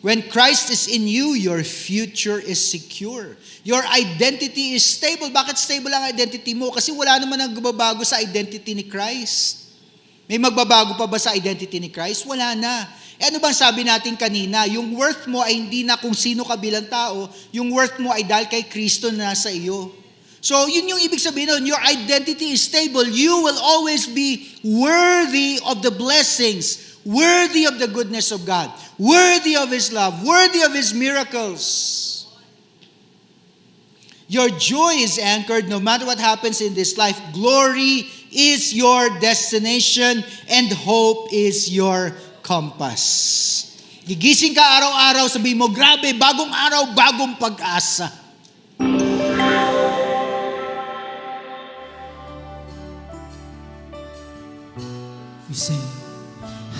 When Christ is in you, your future is secure. Your identity is stable. Bakit stable ang identity mo? Kasi wala naman nagbabago sa identity ni Christ. May magbabago pa ba sa identity ni Christ? Wala na. E ano bang sabi natin kanina? Yung worth mo ay hindi na kung sino ka bilang tao. Yung worth mo ay dahil kay Kristo na nasa iyo. So, yun yung ibig sabihin nun. Your identity is stable. You will always be worthy of the blessings, worthy of the goodness of God, worthy of His love, worthy of His miracles. Your joy is anchored no matter what happens in this life. Glory is your destination and hope is your compass. Gigising ka araw-araw, sabihin mo, grabe, bagong araw, bagong pag-asa. We sing,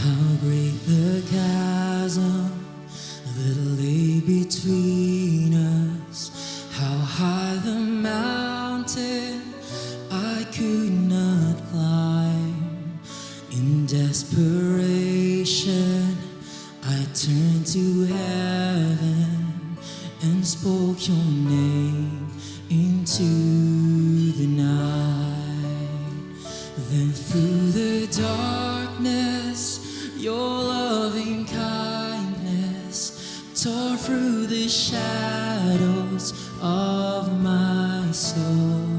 how great the chasm that lay between us, how high the mountain I could not climb. In desperation, I turned to heaven and spoke your name into the night. Then through the darkness, your loving kindness tore through the shadows of my soul.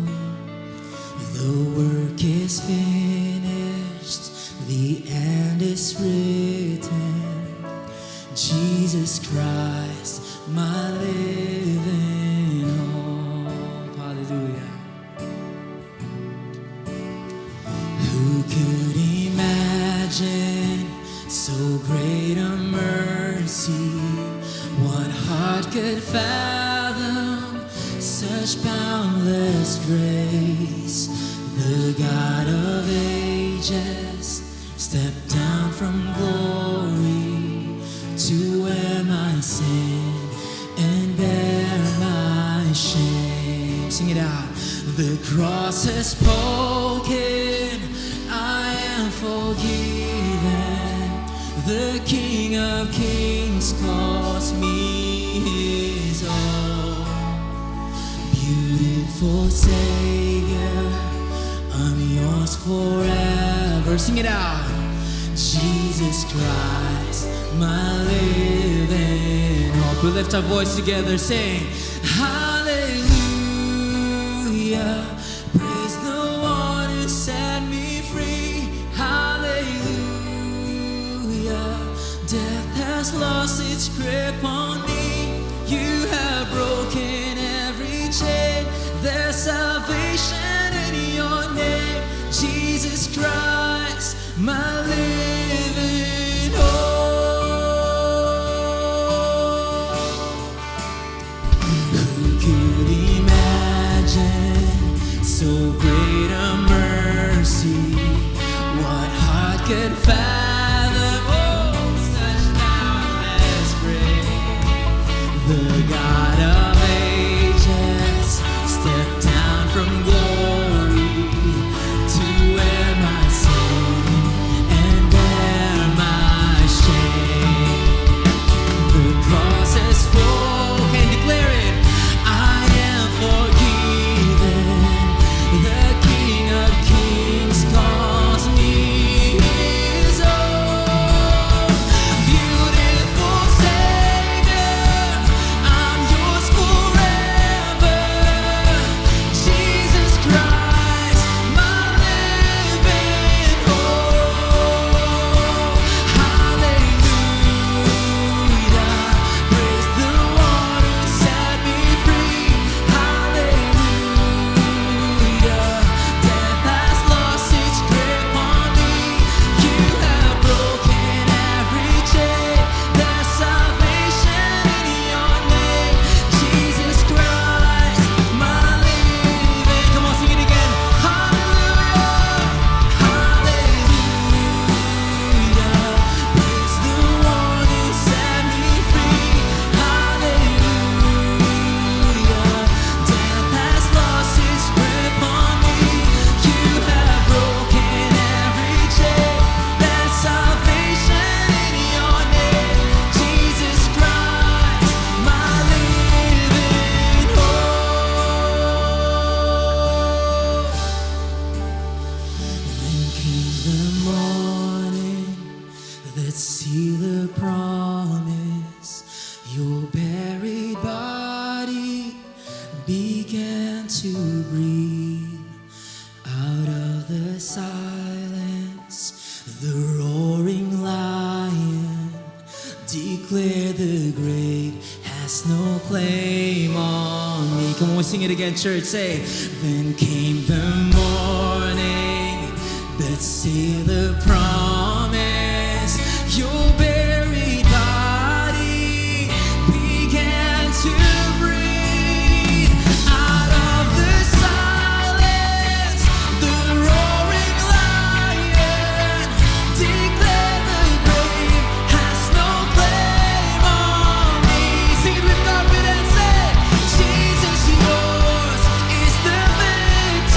The work is finished, the end is written. Jesus Christ, my living hope. Hallelujah. Who could imagine so great a mercy? What heart could fathom such boundless grace? The God of ages stepped down from glory to wear my sin and bear my shame. Sing it out. The cross has spoken, I am forgiven. The King of Kings calls me His own. Beautiful Savior, I'm yours forever. Sing it out. Jesus Christ, my living hope. We lift our voice together, saying, Hallelujah. Praise the one who set me free. Hallelujah. Death has lost its grip on me. You have broken every chain. There's salvation in your name, Jesus Christ, my living hope. Who could imagine so great a mercy? What heart could fathom such boundless grace? The God of ages stepped down from glory to wear my sin and bear my shame. The cross has spoken, declare it. I am forgiven. The King of Kings calls me His own. Beautiful Savior, I'm where the grave has no claim on me. Come on, we sing it again, church. Say, then came the morning that sealed the promise. Your buried body began to breathe out of the silence. The roaring lion declared the grave has no claim on me. Sing it with confidence. Say, Jesus, yours is the victory.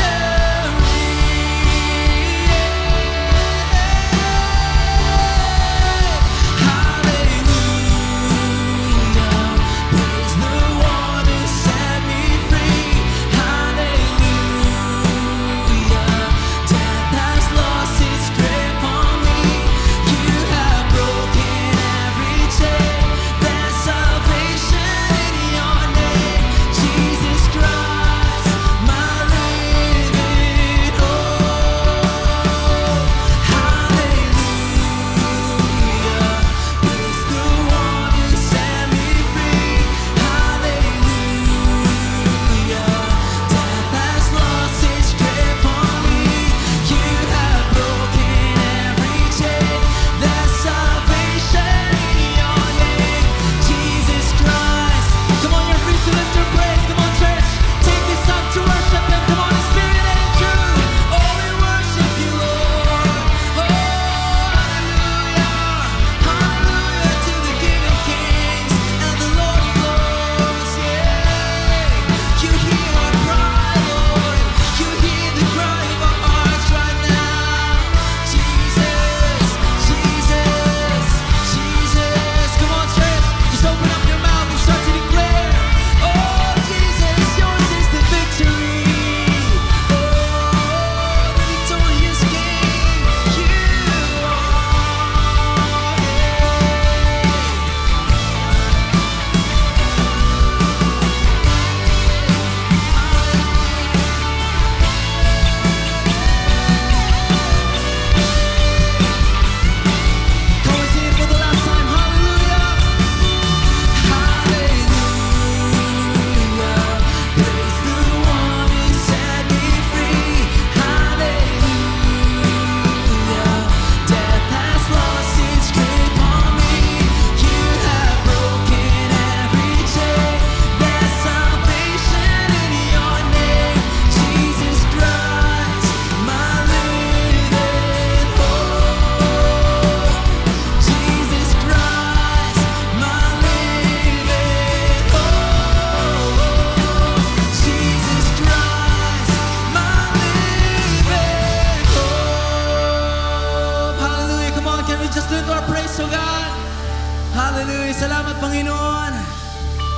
Hallelujah. Salamat, Panginoon.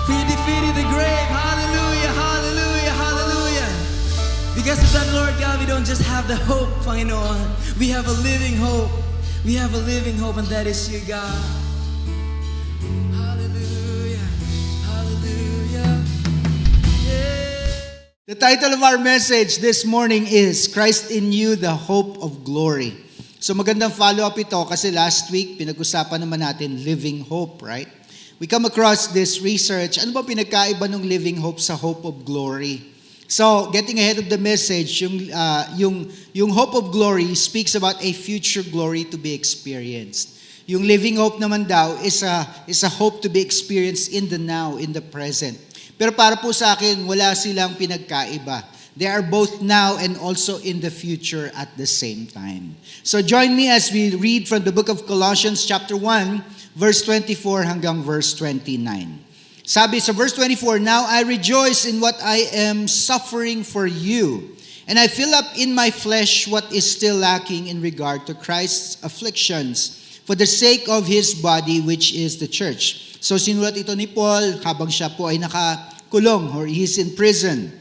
For you defeated the grave. Hallelujah, hallelujah, hallelujah. Because of that, Lord God, we don't just have the hope, Panginoon. We have a living hope. We have a living hope, and that is you, God. Hallelujah, hallelujah. Yeah. The title of our message this morning is Christ in You, the Hope of Glory. So magandang follow-up ito kasi last week pinag-usapan naman natin living hope, right? We come across this research. Ano ba pinagkaiba ng living hope sa hope of glory? So, getting ahead of the message, yung hope of glory speaks about a future glory to be experienced. Yung living hope naman daw is a hope to be experienced in the now, in the present. Pero para po sa akin, wala silang pinagkaiba. They are both now and also in the future at the same time. So join me as we read from the book of Colossians chapter 1, verse 24 hanggang verse 29. Sabi sa verse 24, "Now I rejoice in what I am suffering for you, and I fill up in my flesh what is still lacking in regard to Christ's afflictions, for the sake of His body, which is the church." So sinulat ito ni Paul habang siya po ay nakakulong or he's in prison.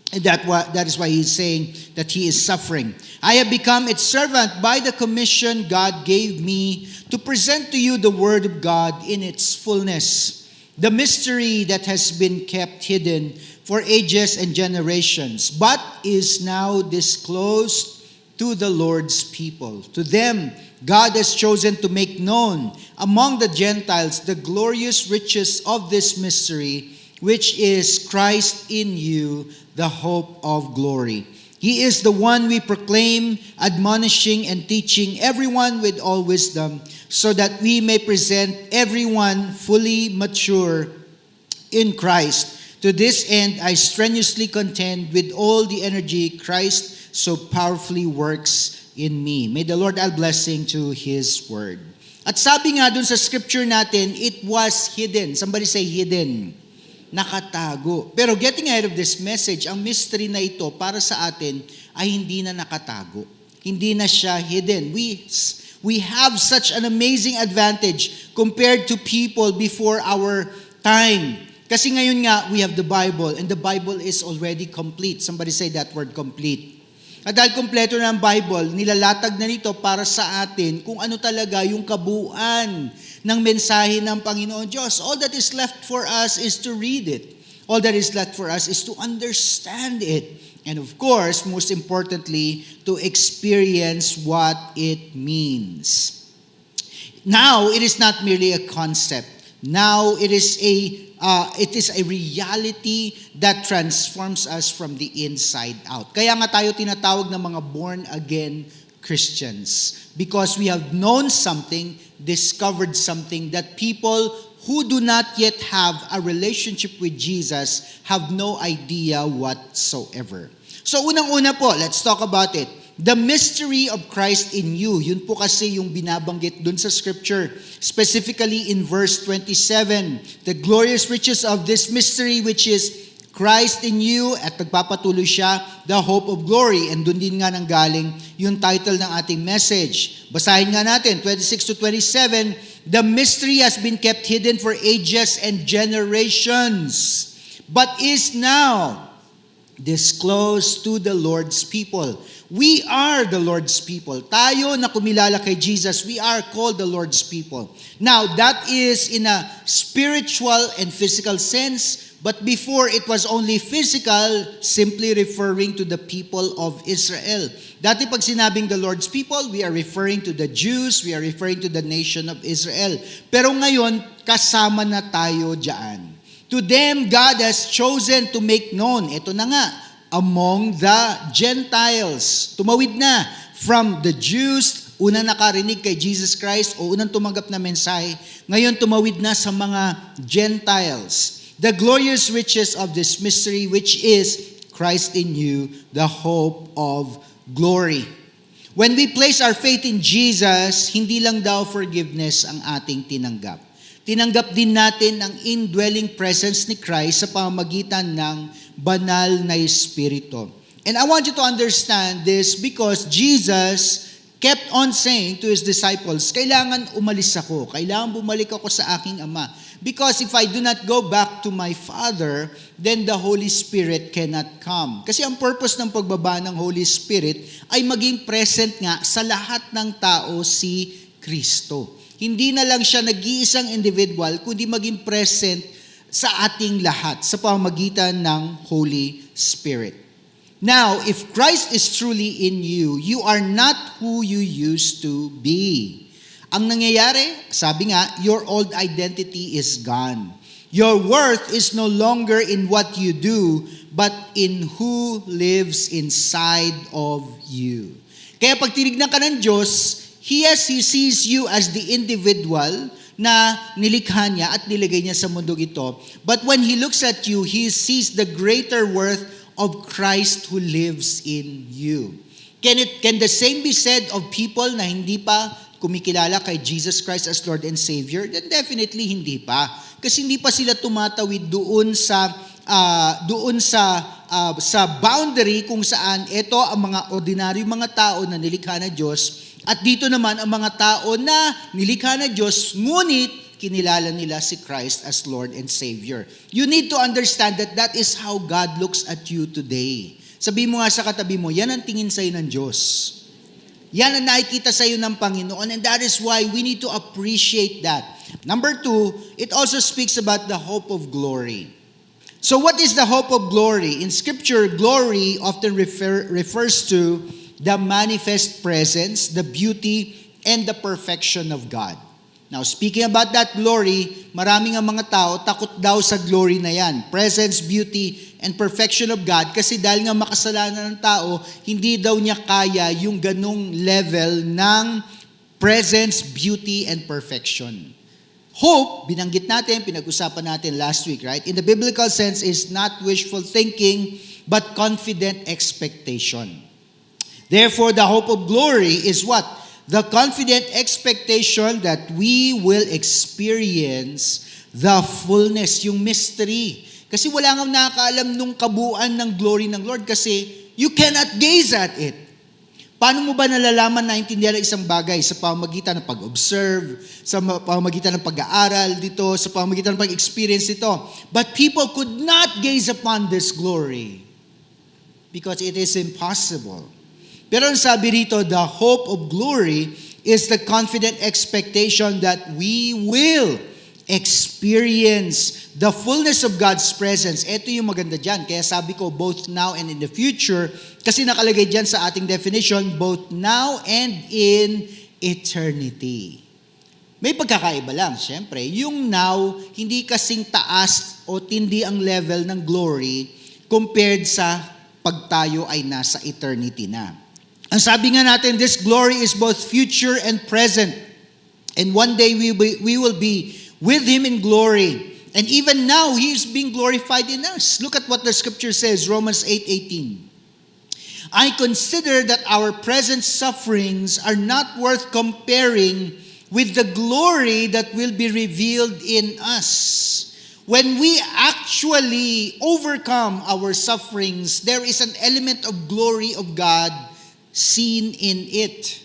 And that is why he's saying that he is suffering. "I have become its servant by the commission God gave me to present to you the word of God in its fullness, the mystery that has been kept hidden for ages and generations, but is now disclosed to the Lord's people. To them God has chosen to make known among the Gentiles the glorious riches of this mystery, which is Christ in you, the hope of glory. He is the one we proclaim, admonishing and teaching everyone with all wisdom, so that we may present everyone fully mature in Christ. To this end, I strenuously contend with all the energy Christ so powerfully works in me. May the Lord add blessing to His word. At sabi nga dun sa scripture natin, it was hidden. Somebody say hidden. Nakatago. Pero getting ahead of this message, ang mystery na ito para sa atin ay hindi na nakatago. Hindi na siya hidden. We have such an amazing advantage compared to people before our time. Kasi ngayon nga, we have the Bible, and the Bible is already complete. Somebody say that word, complete. At dahil kompleto na ang Bible, nilalatag na nito para sa atin kung ano talaga yung kabuuan ng mensahe ng Panginoon Diyos. All that is left for us is to read it. All that is left for us is to understand it. And of course, most importantly, to experience what it means. Now, it is not merely a concept. Now, it is a reality that transforms us from the inside out. Kaya nga tayo tinatawag ng mga born-again Christians. Because we have known something, discovered something that people who do not yet have a relationship with Jesus have no idea whatsoever. So unang-una po, let's talk about it. The mystery of Christ in you. Yun po kasi yung binabanggit dun sa scripture. Specifically in verse 27. The glorious riches of this mystery which is Christ in you, at nagpapatuloy siya, the hope of glory. And dun din nga nanggaling yung title ng ating message. Basahin nga natin, 26 to 27. The mystery has been kept hidden for ages and generations, but is now disclosed to the Lord's people. We are the Lord's people. Tayo na kumilala kay Jesus, we are called the Lord's people. Now, that is in a spiritual and physical sense, but before it was only physical, simply referring to the people of Israel. Dati pag sinabing the Lord's people, we are referring to the Jews, we are referring to the nation of Israel. Pero ngayon, kasama na tayo dyan. To them, God has chosen to make known, ito na nga, among the Gentiles. Tumawid na from the Jews, unang nakarinig kay Jesus Christ o unang tumanggap na mensahe, ngayon tumawid na sa mga Gentiles. The glorious riches of this mystery which is Christ in you, the hope of glory. When we place our faith in Jesus, hindi lang daw forgiveness ang ating tinanggap. Tinanggap din natin ang indwelling presence ni Christ sa pamamagitan ng banal na Espiritu. And I want you to understand this because Jesus kept on saying to His disciples, kailangan umalis ako, kailangan bumalik ako sa aking Ama. Because if I do not go back to my Father, then the Holy Spirit cannot come. Kasi ang purpose ng pagbaba ng Holy Spirit ay maging present nga sa lahat ng tao si Kristo. Hindi na lang siya nag-iisang individual, kundi maging present sa ating lahat sa pamamagitan ng Holy Spirit. Now, if Christ is truly in you, you are not who you used to be. Ang nangyayari, sabi nga, your old identity is gone. Your worth is no longer in what you do, but in who lives inside of you. Kaya pag tinignan ka ng Diyos, He sees you as the individual na nilikha niya at nilagay niya sa mundong ito. But when He looks at you, He sees the greater worth of Christ who lives in you. Can the same be said of people na hindi pa kumikilala kay Jesus Christ as Lord and Savior? Then definitely hindi pa. Kasi hindi pa sila tumatawid doon sa boundary kung saan ito ang mga ordinaryo mga tao na nilikha na Diyos. At dito naman ang mga tao na nilikha na Diyos, ngunit kinilala nila si Christ as Lord and Savior. You need to understand that that is how God looks at you today. Sabihin mo nga sa katabi mo, yan ang tingin sa'yo ng Diyos. Yan ang nakikita sa'yo ng Panginoon, and that is why we need to appreciate that. Number 2, it also speaks about the hope of glory. So what is the hope of glory? In Scripture, glory often refers to the manifest presence, the beauty, and the perfection of God. Now, speaking about that glory, maraming ang mga tao takot daw sa glory na yan. Presence, beauty, and perfection of God. Kasi dahil nga makasalanan ng tao, hindi daw niya kaya yung ganong level ng presence, beauty, and perfection. Hope, binanggit natin, pinag-usapan natin last week, right? In the biblical sense, is not wishful thinking, but confident expectation. Therefore, the hope of glory is what? The confident expectation that we will experience the fullness, yung mystery. Kasi wala nga nakakaalam nung kabuuan ng glory ng Lord kasi you cannot gaze at it. Paano mo ba nalalaman na intindihan ng isang bagay? Sa pamamagitan ng pag-observe, sa pamamagitan ng pag-aaral dito, sa pamamagitan ng pag-experience dito. But people could not gaze upon this glory because it is impossible. Pero ang sabi rito, the hope of glory is the confident expectation that we will experience the fullness of God's presence. Ito yung maganda dyan. Kaya sabi ko, both now and in the future, kasi nakalagay dyan sa ating definition, both now and in eternity. May pagkakaiba lang, syempre. Yung now, hindi kasing taas o tindi ang level ng glory compared sa pag tayo ay nasa eternity na. Ang sabi nga natin, this glory is both future and present. And one day we will be with Him in glory. And even now, He is being glorified in us. Look at what the scripture says, Romans 8:18. I consider that our present sufferings are not worth comparing with the glory that will be revealed in us. When we actually overcome our sufferings, there is an element of glory of God seen in it.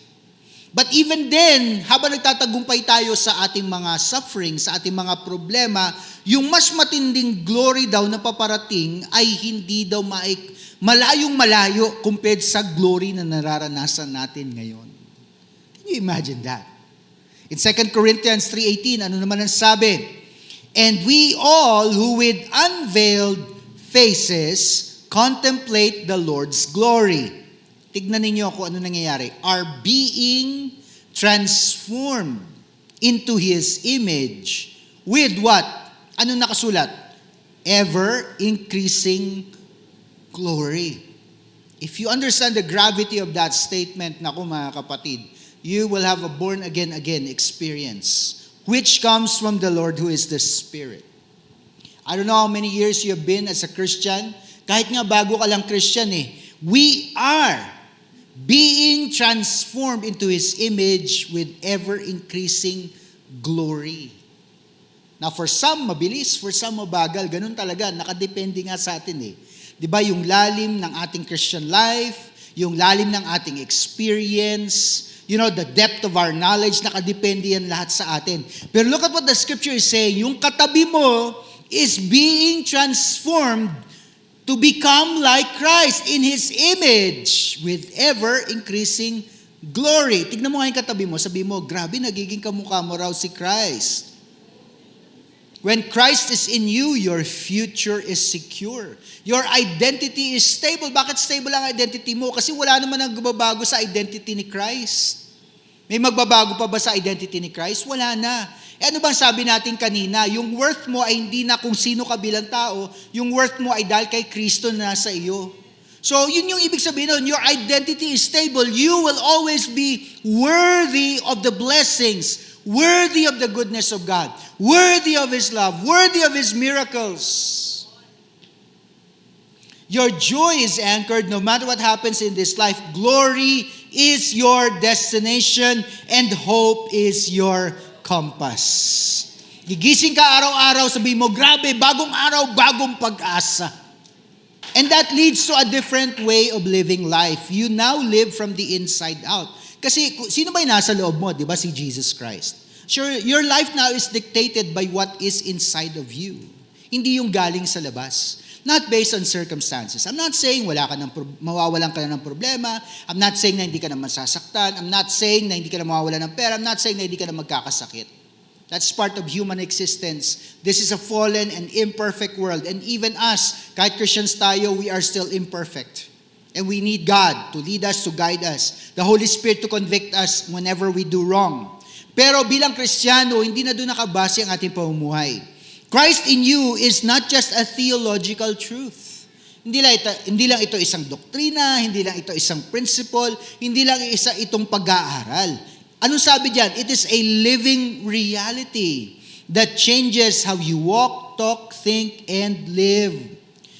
But even then, habang nagtatagumpay tayo sa ating mga suffering, sa ating mga problema, yung mas matinding glory daw na paparating ay hindi daw malayong malayo compared sa glory na nararanasan natin ngayon. Can you imagine that? In 2 Corinthians 3:18, ano naman ang sabi? And we all who with unveiled faces contemplate the Lord's glory. Tignan ninyo kung ano nangyayari. Are being transformed into His image with what? Ano nakasulat? Ever increasing glory. If you understand the gravity of that statement, naku mga kapatid, you will have a born again experience, which comes from the Lord who is the Spirit. I don't know how many years you have been as a Christian. Kahit nga bago ka lang Christian we are being transformed into His image with ever-increasing glory. Now, for some, mabilis. For some, mabagal. Ganun talaga. Nakadepende nga sa atin Diba, yung lalim ng ating Christian life, yung lalim ng ating experience, the depth of our knowledge, nakadepende yan lahat sa atin. Pero look at what the scripture is saying. Yung katabi mo is being transformed to become like Christ in His image with ever-increasing glory. Tignan mo nga yung katabi mo, sabi mo, grabe, nagiging kamukha mo raw si Christ. When Christ is in you, your future is secure. Your identity is stable. Bakit stable ang identity mo? Kasi wala naman nagbabago sa identity ni Christ. May magbabago pa ba sa identity ni Christ? Wala na. Ano bang sabi natin kanina? Yung worth mo ay hindi na kung sino ka bilang tao, yung worth mo ay dahil kay Kristo na nasa iyo. So, yun yung ibig sabihin nun, your identity is stable. You will always be worthy of the blessings, worthy of the goodness of God, worthy of His love, worthy of His miracles. Your joy is anchored no matter what happens in this life. Glory is your destination and hope is your compass. Gigising ka araw-araw, sabihin mo, grabe, bagong araw, bagong pag-asa. And that leads to a different way of living life. You now live from the inside out. Kasi sino ba yung nasa loob mo? Di ba si Jesus Christ? Sure, your life now is dictated by what is inside of you. Hindi yung galing sa labas. Not based on circumstances. I'm not saying mawawalan ka na ng problema. I'm not saying na hindi ka na masasaktan. I'm not saying na hindi ka na mawawalan ng pera. I'm not saying na hindi ka na magkakasakit. That's part of human existence. This is a fallen and imperfect world. And even us, kahit Christians tayo, we are still imperfect. And we need God to lead us, to guide us. the Holy Spirit to convict us whenever we do wrong. Pero bilang Kristiyano, hindi na doon nakabase ang ating pamumuhay. Christ in you is not just a theological truth. Hindi lang ito isang doktrina, hindi lang ito isang principle, hindi lang itong pag-aaral. Anong sabi diyan? It is a living reality that changes how you walk, talk, think, and live.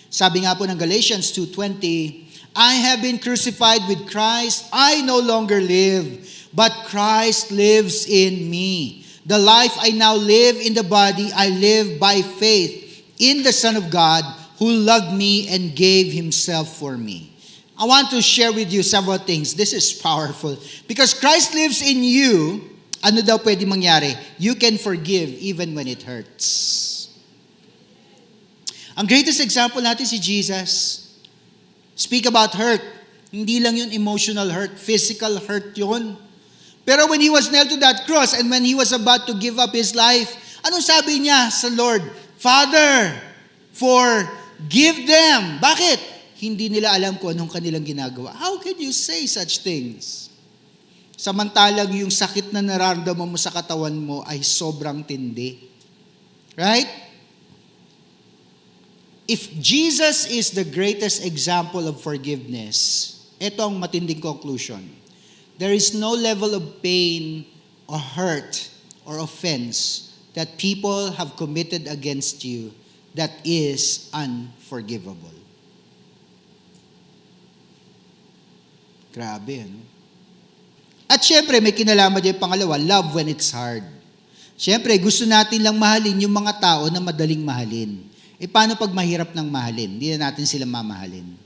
Sabi nga po ng Galatians 2:20, I have been crucified with Christ. I no longer live, but Christ lives in me. The life I now live in the body, I live by faith in the Son of God who loved me and gave himself for me. I want to share with you several things. This is powerful. Because Christ lives in you, ano daw pwede mangyari? You can forgive even when it hurts. Ang greatest example natin si Jesus. Speak about hurt. Hindi lang yun emotional hurt, physical hurt yun. Pero when he was nailed to that cross and when he was about to give up his life, anong sabi niya sa Lord? Father, forgive them. Bakit? Hindi nila alam kung anong kanilang ginagawa. How can you say such things? Samantalang yung sakit na nararamdaman mo sa katawan mo ay sobrang tindi. Right? If Jesus is the greatest example of forgiveness, ito ang matinding conclusion. There is no level of pain or hurt or offense that people have committed against you that is unforgivable. Grabe, ano? At syempre, may kinalaman dyan yung pangalawa, love when it's hard. Syempre, gusto natin lang mahalin yung mga tao na madaling mahalin. Paano pag mahirap ng mahalin? Hindi na natin sila mamahalin.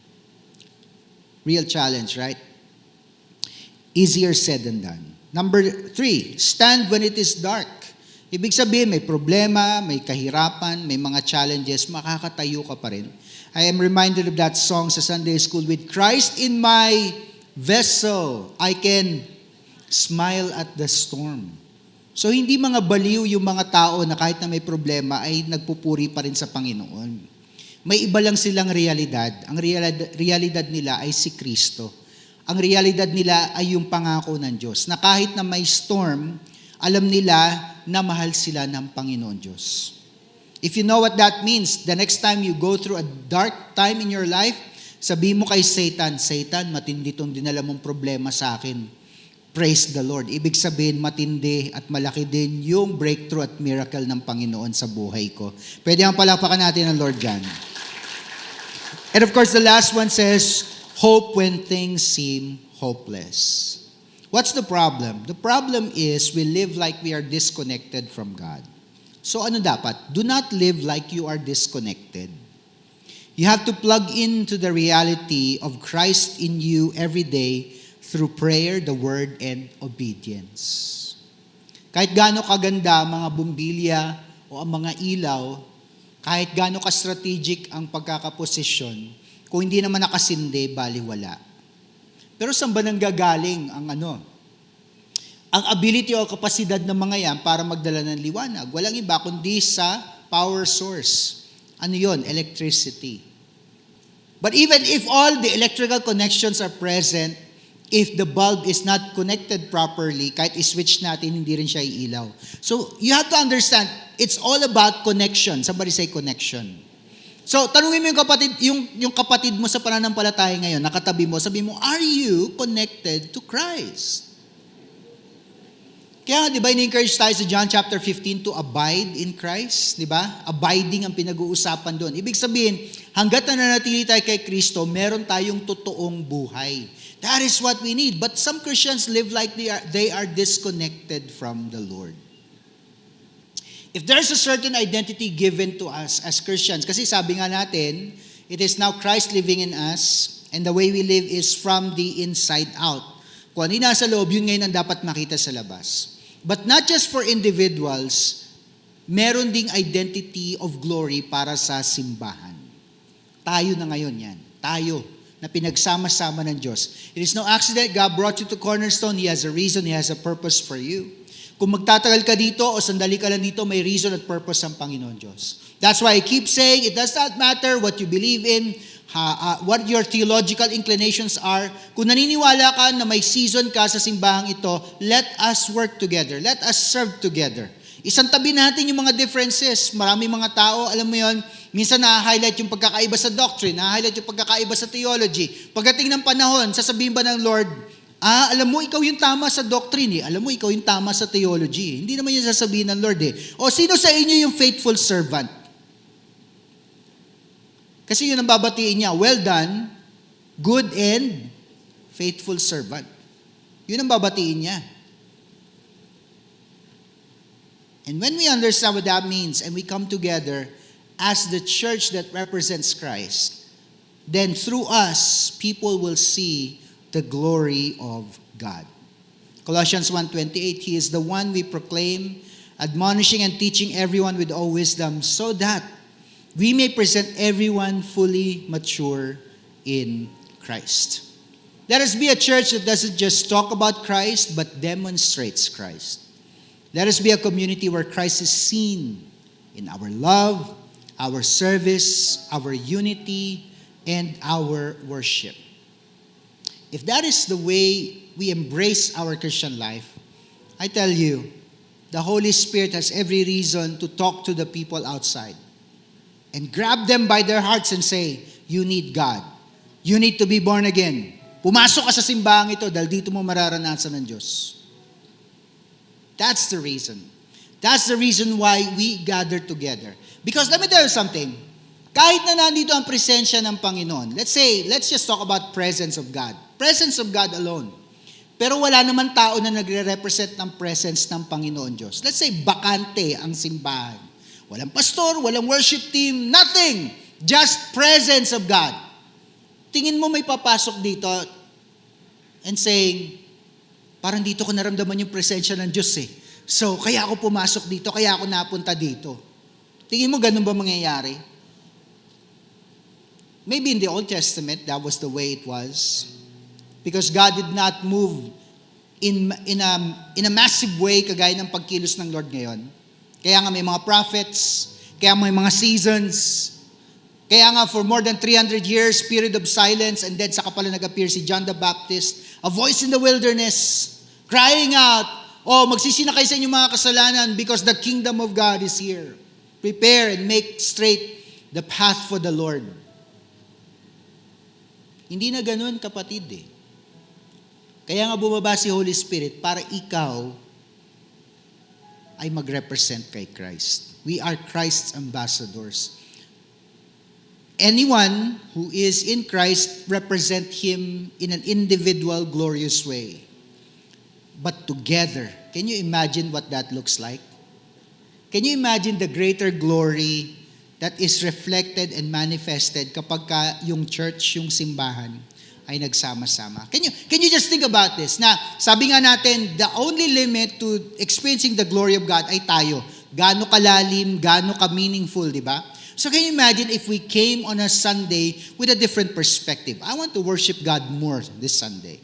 Real challenge, right? Easier said than done. Number 3, stand when it is dark. Ibig sabihin, may problema, may kahirapan, may mga challenges, makakatayo ka pa rin. I am reminded of that song sa Sunday school, with Christ in my vessel, I can smile at the storm. So hindi mga baliw yung mga tao na kahit na may problema ay nagpupuri pa rin sa Panginoon. May iba lang silang realidad. Ang realidad nila ay si Kristo. Ang realidad nila ay yung pangako ng Diyos. Na kahit na may storm, alam nila na mahal sila ng Panginoon Diyos. If you know what that means, the next time you go through a dark time in your life, sabihin mo kay Satan, Satan, matindi itong dinala mong problema sa akin. Praise the Lord. Ibig sabihin, matindi at malaki din yung breakthrough at miracle ng Panginoon sa buhay ko. Pwede ang palakpakan natin ng Lord dyan. And of course, the last one says, hope when things seem hopeless. What's the problem? The problem is we live like we are disconnected from God. So ano dapat? Do not live like you are disconnected. You have to plug into the reality of Christ in you every day through prayer, the word, and obedience. Kahit gaano kaganda ang mga bumbilya o ang mga ilaw, kahit gaano ka-strategic ang pagkakaposisyon, kung hindi naman nakasindi, baliwala. Pero saan ba nanggagaling ang ang ability o kapasidad ng mga yan para magdala ng liwanag? Walang iba kundi sa power source. Ano yon? Electricity. But even if all the electrical connections are present, if the bulb is not connected properly, kahit i-switch natin, hindi rin siya iilaw. So, you have to understand, it's all about connection. Somebody say connection. So, tanungin mo yung kapatid mo sa pananampalataya ngayon, nakatabi mo, sabi mo, are you connected to Christ? Kaya, di ba, in-encourage tayo sa John chapter 15 to abide in Christ, di ba? Abiding ang pinag-uusapan doon. Ibig sabihin, hanggat nananatili tayo kay Kristo, meron tayong totoong buhay. That is what we need. But some Christians live like they are disconnected from the Lord. If there's a certain identity given to us as Christians, kasi sabi nga natin, it is now Christ living in us, and the way we live is from the inside out. Kung ano yung nasa loob, yun ngayon ang dapat makita sa labas. But not just for individuals, meron ding identity of glory para sa simbahan. Tayo na ngayon yan. Tayo na pinagsama-sama ng Diyos. It is no accident God brought you to Cornerstone. He has a reason, He has a purpose for you. Kung magtatagal ka dito o sandali ka lang dito, may reason at purpose ang Panginoon Diyos. That's why I keep saying, it does not matter what you believe in, what your theological inclinations are. Kung naniniwala ka na may season ka sa simbahang ito, let us work together. Let us serve together. Isang tabi natin yung mga differences. Maraming mga tao, alam mo yon, minsan na-highlight yung pagkakaiba sa doctrine, na-highlight yung pagkakaiba sa theology. Pagdating ng panahon, sasabihin ba ng Lord, alam mo, ikaw yung tama sa doctrine Alam mo, ikaw yung tama sa theology Hindi naman yung sasabihin ng Lord O sino sa inyo yung faithful servant? Kasi yun ang babatiin niya, well done, good and faithful servant. Yun ang babatiin niya. And when we understand what that means and we come together as the church that represents Christ, then through us, people will see the glory of God. Colossians 1:28, He is the one we proclaim, admonishing and teaching everyone with all wisdom, so that we may present everyone fully mature in Christ. Let us be a church that doesn't just talk about Christ, but demonstrates Christ. Let us be a community where Christ is seen in our love, our service, our unity, and our worship. If that is the way we embrace our Christian life, I tell you, the Holy Spirit has every reason to talk to the people outside and grab them by their hearts and say, you need God. You need to be born again. Pumasok ka sa simbahang ito dahil dito mo mararanasan ng Diyos. That's the reason. That's the reason why we gather together. Because let me tell you something. Kahit na nandito ang presensya ng Panginoon, let's just talk about presence of God. Presence of God alone. Pero wala naman tao na nagre-represent ng presence ng Panginoon Diyos. Let's say bakante ang simbahan. Walang pastor, walang worship team, nothing. Just presence of God. Tingin mo may papasok dito and saying, parang dito ko naramdaman yung presensya ng Diyos So, kaya ako pumasok dito, kaya ako napunta dito. Tingin mo ganun ba mangyayari? Maybe in the Old Testament, that was the way it was. Because God did not move in a massive way kagaya ng pagkilos ng Lord ngayon. Kaya nga may mga prophets, kaya may mga seasons, kaya nga for more than 300 years, period of silence, and then saka pala nag-appear si John the Baptist, a voice in the wilderness, crying out, magsisi na kayo sa inyong mga kasalanan because the kingdom of God is here. Prepare and make straight the path for the Lord. Hindi na ganun, kapatid Kaya nga bumaba si Holy Spirit para ikaw ay mag-represent kay Christ. We are Christ's ambassadors. Anyone who is in Christ represent Him in an individual, glorious way. But together, can you imagine what that looks like? Can you imagine the greater glory that is reflected and manifested kapag yung church, yung simbahan, ay nagsama-sama. Can you just think about this? Na sabi nga natin, the only limit to experiencing the glory of God ay tayo. Gaano kalalim, gaano ka-meaningful, di ba? So can you imagine if we came on a Sunday with a different perspective? I want to worship God more this Sunday.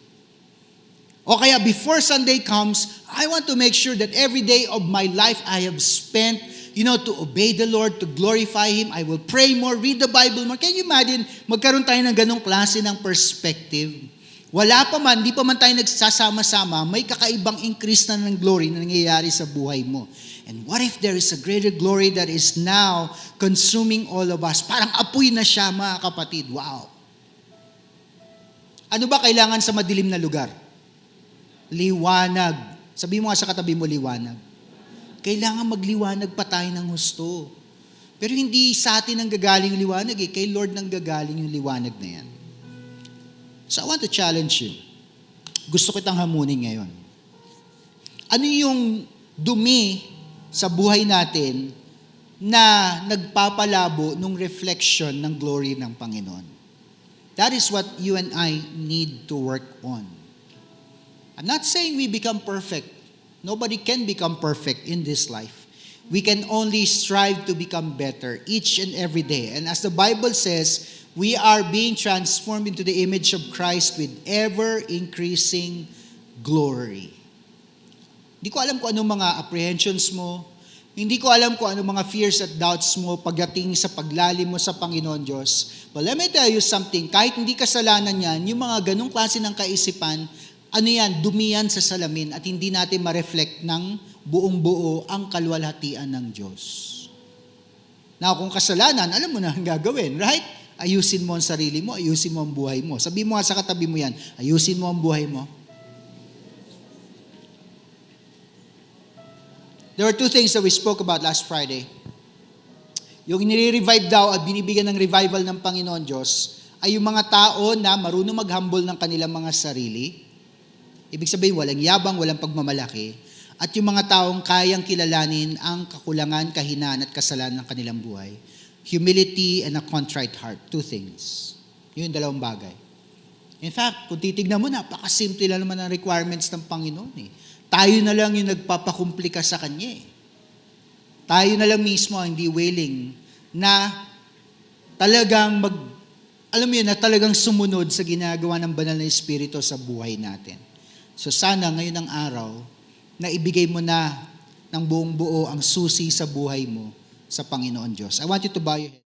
O kaya before Sunday comes, I want to make sure that every day of my life I have spent to obey the Lord, to glorify Him. I will pray more, read the Bible more. Can you imagine, magkaroon tayo ng ganong klase ng perspective? Wala pa man, di pa man tayo nagsasama-sama, may kakaibang increase na ng glory na nangyayari sa buhay mo. And what if there is a greater glory that is now consuming all of us? Parang apoy na siya, mga kapatid. Wow! Ano ba kailangan sa madilim na lugar? Liwanag. Sabi mo nga sa katabi mo, liwanag. Kailangan magliwanag pa tayo ng husto. Pero hindi sa atin ang gagaling yung liwanag Kay Lord nang gagaling yung liwanag na yan. So I want to challenge you. Gusto kitang hamunin ngayon. Ano yung dumi sa buhay natin na nagpapalabo nung reflection ng glory ng Panginoon? That is what you and I need to work on. I'm not saying we become perfect. Nobody can become perfect in this life. We can only strive to become better each and every day. And as the Bible says, we are being transformed into the image of Christ with ever-increasing glory. Di ko alam kung anong mga apprehensions mo, Hindi ko alam kung ano mga fears at doubts mo pagdating sa paglalim mo sa Panginoon Diyos. But let me tell you something, kahit hindi kasalanan yan, yung mga ganong klase ng kaisipan, ano yan, dumi yan sa salamin at hindi natin ma-reflect ng buong buo ang kalwalhatian ng Diyos. Now, kung kasalanan, alam mo na ang gagawin, right? Ayusin mo ang sarili mo, ayusin mo ang buhay mo. Sabi mo nga sa katabi mo yan, ayusin mo ang buhay mo. There were two things that we spoke about last Friday. Yung nire-revive daw at binibigyan ng revival ng Panginoon Diyos ay yung mga tao na marunong mag-humble ng kanilang mga sarili. Ibig sabihin, walang yabang, walang pagmamalaki. At yung mga taong kayang kilalanin ang kakulangan, kahinaan at kasalanan ng kanilang buhay. Humility and a contrite heart. Two things. Yun yung dalawang bagay. In fact, kung titignan mo, napakasimple lang naman ang requirements ng Panginoon eh. Tayo na lang yung nagpapakumplika sa Kanya eh. Tayo na lang mismo ang hindi willing na talagang na talagang sumunod sa ginagawa ng banal na Espiritu sa buhay natin. So sana ngayon ang araw na ibigay mo na ng buong buo ang susi sa buhay mo sa Panginoon Diyos. I want you to bow your head.